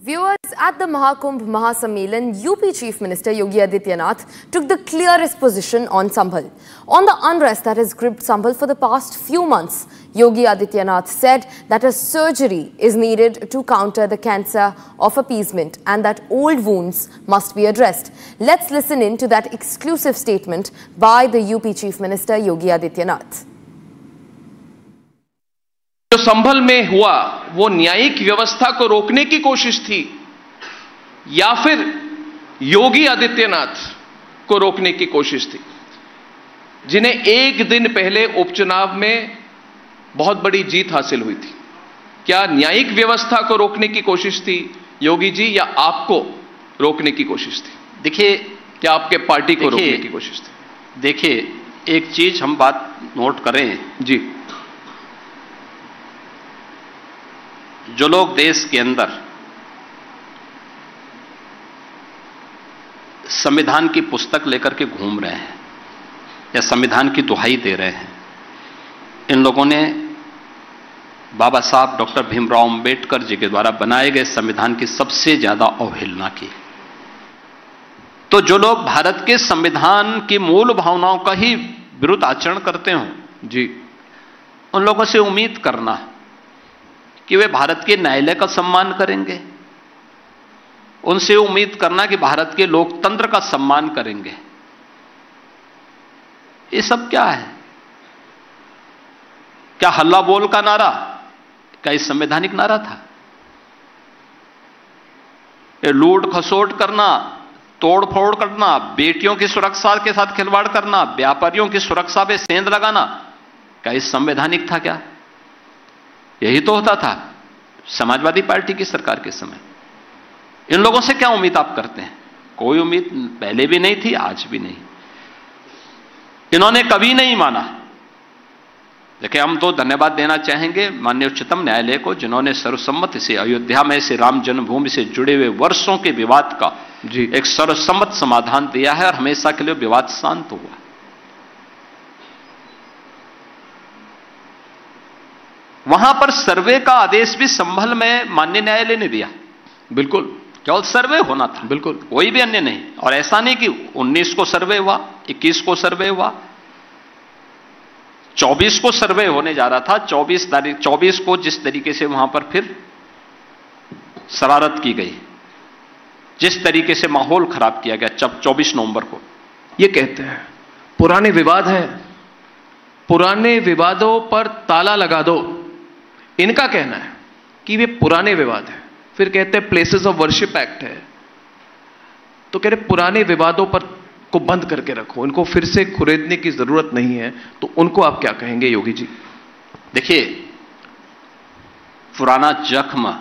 Viewers, at the Mahakumbh Mahasammelan, UP Chief Minister Yogi Adityanath took the clearest position on Sambhal. On the unrest that has gripped Sambhal for the past few months, Yogi Adityanath said that a surgery is needed to counter the cancer of appeasement and that old wounds must be addressed. Let's listen in to that exclusive statement by the UP Chief Minister Yogi Adityanath. जो संभल में हुआ वो न्यायिक व्यवस्था को रोकने की कोशिश थी या फिर योगी आदित्यनाथ को रोकने की कोशिश थी, जिन्हें एक दिन पहले उपचुनाव में बहुत बड़ी जीत हासिल हुई थी? क्या न्यायिक व्यवस्था को रोकने की कोशिश थी योगी जी, या आपको रोकने की कोशिश थी? देखिए, क्या आपके पार्टी को रोकने की कोशिश थी? देखिए, एक चीज हम बात नोट करें जी। जो लोग देश के अंदर संविधान की पुस्तक लेकर के घूम रहे हैं या संविधान की दुहाई दे रहे हैं, इन लोगों ने बाबा साहब डॉक्टर भीमराव अंबेडकर जी के द्वारा बनाए गए संविधान की सबसे ज्यादा अवहेलना की। तो जो लोग भारत के संविधान की मूल भावनाओं का ही विरुद्ध आचरण करते हो जी, उन लोगों से उम्मीद करना कि वे भारत के न्यायालय का सम्मान करेंगे, उनसे उम्मीद करना कि भारत के लोकतंत्र का सम्मान करेंगे, ये सब क्या है? क्या हल्ला बोल का नारा, क्या ये संवैधानिक नारा था? ये लूट खसोट करना, तोड़ फोड़ करना, बेटियों की सुरक्षा के साथ खिलवाड़ करना, व्यापारियों की सुरक्षा पे सेंध लगाना, क्या ये संवैधानिक था? क्या यही तो होता था समाजवादी पार्टी की सरकार के समय? इन लोगों से क्या उम्मीद आप करते हैं? कोई उम्मीद पहले भी नहीं थी, आज भी नहीं। इन्होंने कभी नहीं माना। देखिए, हम तो धन्यवाद देना चाहेंगे माननीय उच्चतम न्यायालय को, जिन्होंने सर्वसम्मति से अयोध्या में से राम जन्मभूमि से जुड़े हुए वर्षों के विवाद का जी एक सर्वसम्मत समाधान दिया है और हमेशा के लिए विवाद शांत हुआ। वहां पर सर्वे का आदेश भी संभल में माननीय न्यायालय ने दिया। बिल्कुल, केवल सर्वे होना था, बिल्कुल, कोई भी अन्य नहीं। और ऐसा नहीं कि 19 को सर्वे हुआ, 21 को सर्वे हुआ, 24 को सर्वे होने जा रहा था। 24 को जिस तरीके से वहां पर फिर शरारत की गई, जिस तरीके से माहौल खराब किया गया 24 नवंबर को, ये कहते हैं पुराने विवाद हैं, पुराने विवादों पर ताला लगा दो। इनका कहना है कि वे पुराने विवाद हैं। फिर कहते हैं प्लेसेस ऑफ वर्शिप एक्ट है, तो कह रहे पुराने विवादों पर को बंद करके रखो, इनको फिर से खुरेदने की जरूरत नहीं है। तो उनको आप क्या कहेंगे योगी जी? देखिए, पुराना जख्म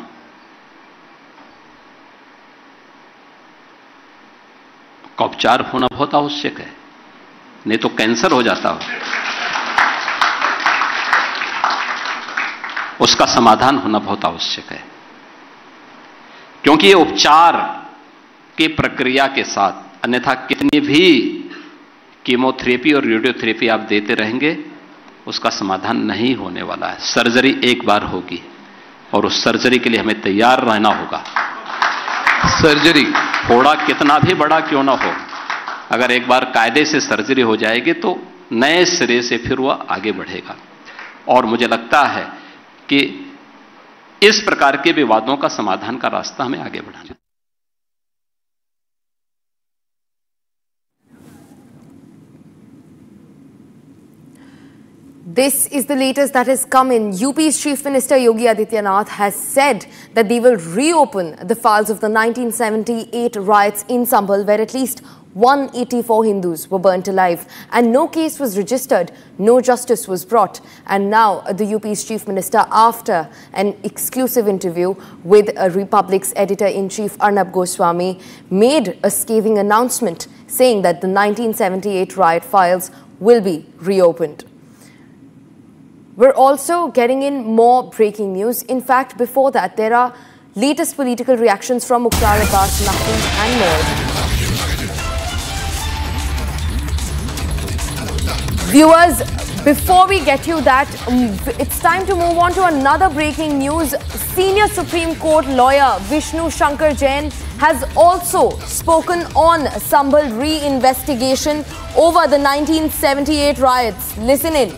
का उपचार होना बहुत आवश्यक है, नहीं तो कैंसर हो जाता हो। उसका समाधान होना बहुत आवश्यक है, क्योंकि ये उपचार की प्रक्रिया के साथ, अन्यथा कितनी भी कीमोथेरेपी और रेडियोथेरेपी आप देते रहेंगे, उसका समाधान नहीं होने वाला है। सर्जरी एक बार होगी और उस सर्जरी के लिए हमें तैयार रहना होगा। सर्जरी थोड़ा कितना भी बड़ा क्यों ना हो, अगर एक बार कायदे से सर्जरी हो जाएगी तो नए सिरे से फिर वह आगे बढ़ेगा। और मुझे लगता है कि इस प्रकार के विवादों का समाधान का रास्ता हमें आगे बढ़ाना। This is the latest that has come in. UP's Chief Minister Yogi Adityanath has said that they will reopen the files of the 1978 riots in Sambhal, where at least 184 Hindus were burnt alive and no case was registered, no justice was brought. And now the UP's Chief Minister, after an exclusive interview with Republic's Editor-in-Chief Arnab Goswami, made a scathing announcement saying that the 1978 riot files will be reopened. We're also getting in more breaking news. In fact, before that, there are latest political reactions from Mukhtar Abbas Naqvi and more. Viewers, Before we get you that, it's time to move on to another breaking news. Senior Supreme Court lawyer Vishnu Shankar Jain has also spoken on Sambhal re-investigation over the 1978 riots. Listen in.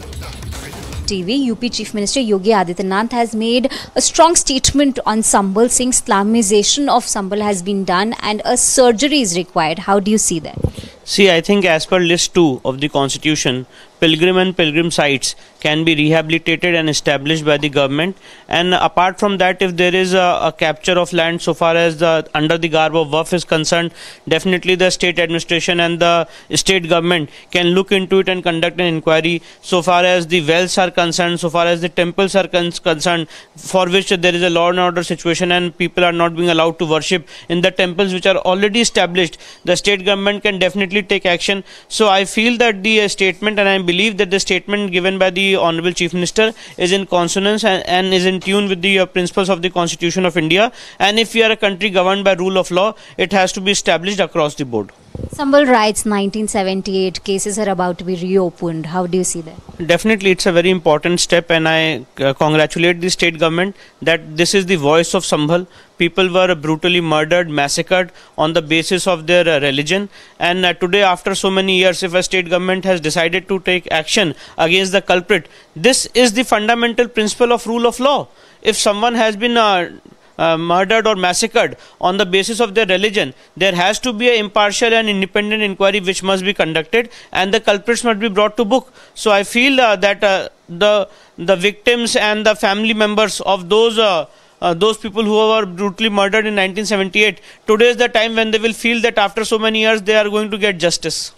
TV, UP Chief Minister Yogi Adityanath has made a strong statement on Sambhal, saying Islamization of Sambhal has been done and a surgery is required. How do you see that? See, I think as per list 2 of the constitution, pilgrim and pilgrim sites can be rehabilitated and established by the government, and apart from that, if there is a capture of land so far as the under the garb of Waqf is concerned, definitely the state administration and the state government can look into it and conduct an inquiry. So far as the wells are concerned, so far as the temples are concerned, for which there is a law and order situation and people are not being allowed to worship in the temples which are already established, the state government can definitely take action. So I feel that the statement, and I believe that the statement given by the Honorable Chief Minister is in consonance and is in tune with the principles of the Constitution of India. And if we are a country governed by rule of law, it has to be established across the board. Sambhal riots 1978 cases are about to be reopened. How do you see that? Definitely, it's a very important step, and I congratulate the state government that this is the voice of Sambhal. People were brutally murdered, massacred on the basis of their religion, and today, after so many years, if a state government has decided to take action against the culprit, this is the fundamental principle of rule of law. If someone has been murdered or massacred on the basis of their religion, there has to be an impartial and independent inquiry which must be conducted, and the culprits must be brought to book. So I feel that the victims and the family members of those people who were brutally murdered in 1978, today is the time when they will feel that after so many years they are going to get justice.